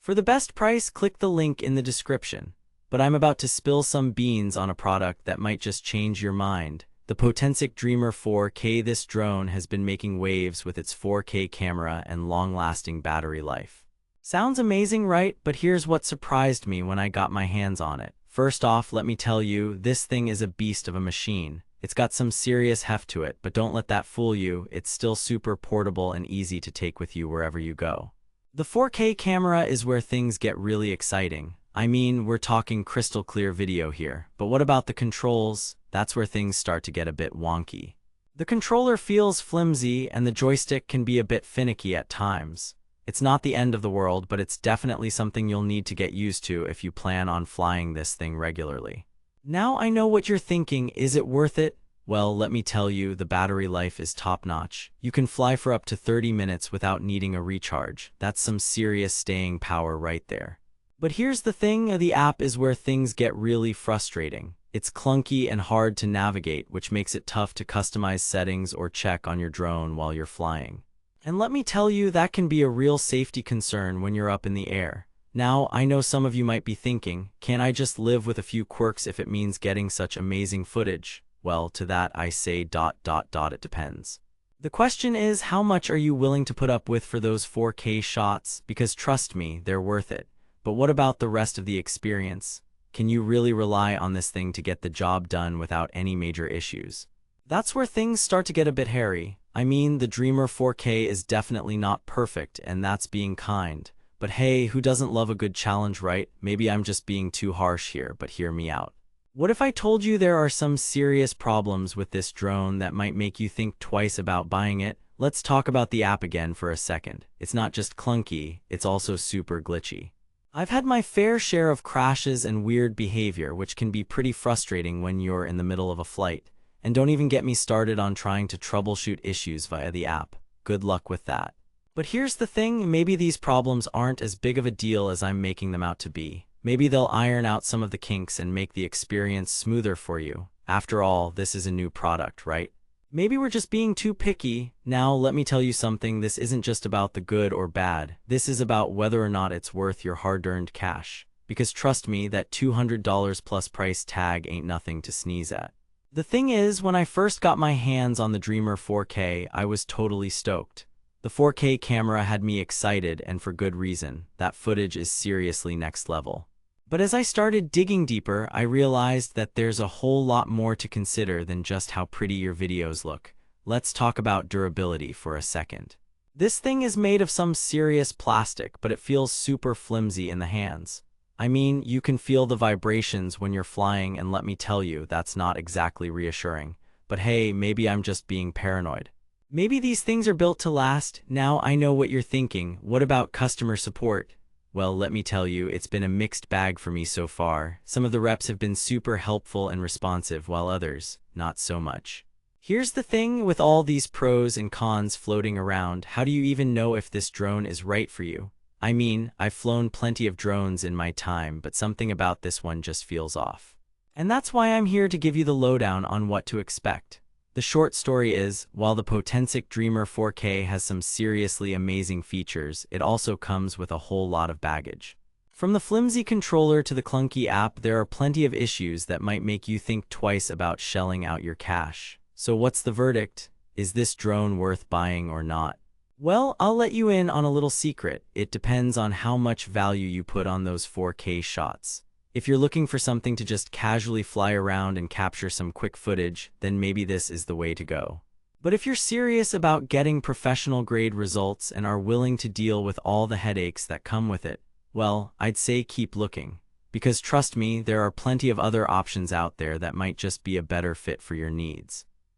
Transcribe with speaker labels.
Speaker 1: For the best price, click the link in the description. But I'm about to spill some beans on a product that might just change your mind. The Potensic Dreamer 4K. This drone has been making waves with its 4K camera and long-lasting battery life. Sounds amazing, right? But here's what surprised me when I got my hands on it. First off, let me tell you, this thing is a beast of a machine. It's got some serious heft to it, but don't let that fool you. It's still super portable and easy to take with you wherever you go. The 4K camera is where things get really exciting. I mean, we're talking crystal clear video here. But what about the controls? That's where things start to get a bit wonky. The controller feels flimsy and the joystick can be a bit finicky at times. It's not the end of the world, but it's definitely something you'll need to get used to if you plan on flying this thing regularly. Now I know what you're thinking, is it worth it? Well, let me tell you, the battery life is top-notch. You can fly for up to 30 minutes without needing a recharge. That's some serious staying power right there. But here's the thing, the app is where things get really frustrating. It's clunky and hard to navigate, which makes it tough to customize settings or check on your drone while you're flying. And let me tell you, that can be a real safety concern when you're up in the air. Now, I know some of you might be thinking, can't I just live with a few quirks if it means getting such amazing footage? Well, to that I say ... it depends. The question is, how much are you willing to put up with for those 4K shots? Because trust me, they're worth it. But what about the rest of the experience? Can you really rely on this thing to get the job done without any major issues? That's where things start to get a bit hairy. I mean, the Dreamer 4K is definitely not perfect, and that's being kind. But hey, who doesn't love a good challenge, right? Maybe I'm just being too harsh here, but hear me out. What if I told you there are some serious problems with this drone that might make you think twice about buying it? Let's talk about the app again for a second. It's not just clunky, it's also super glitchy. I've had my fair share of crashes and weird behavior, which can be pretty frustrating when you're in the middle of a flight. And don't even get me started on trying to troubleshoot issues via the app. Good luck with that. But here's the thing, maybe these problems aren't as big of a deal as I'm making them out to be. Maybe they'll iron out some of the kinks and make the experience smoother for you. After all, this is a new product, right? Maybe we're just being too picky. Now, let me tell you something, this isn't just about the good or bad. This is about whether or not it's worth your hard-earned cash. Because trust me, that $200 plus price tag ain't nothing to sneeze at. The thing is, when I first got my hands on the Dreamer 4K, I was totally stoked. The 4K camera had me excited, and for good reason. That footage is seriously next level. But as I started digging deeper, I realized that there's a whole lot more to consider than just how pretty your videos look. Let's talk about durability for a second. This thing is made of some serious plastic, but it feels super flimsy in the hands. I mean, you can feel the vibrations when you're flying, and let me tell you, that's not exactly reassuring. But hey, maybe I'm just being paranoid. Maybe these things are built to last. Now I know what you're thinking. What about customer support? Well, let me tell you, it's been a mixed bag for me so far. Some of the reps have been super helpful and responsive, while others, not so much. Here's the thing, with all these pros and cons floating around, how do you even know if this drone is right for you? I mean, I've flown plenty of drones in my time, but something about this one just feels off. And that's why I'm here to give you the lowdown on what to expect. The short story is, while the Potensic Dreamer 4K has some seriously amazing features, it also comes with a whole lot of baggage. From the flimsy controller to the clunky app, there are plenty of issues that might make you think twice about shelling out your cash. So what's the verdict? Is this drone worth buying or not? Well, I'll let you in on a little secret. It depends on how much value you put on those 4K shots. If you're looking for something to just casually fly around and capture some quick footage, then maybe this is the way to go. But if you're serious about getting professional-grade results and are willing to deal with all the headaches that come with it, well, I'd say keep looking. Because trust me, there are plenty of other options out there that might just be a better fit for your needs.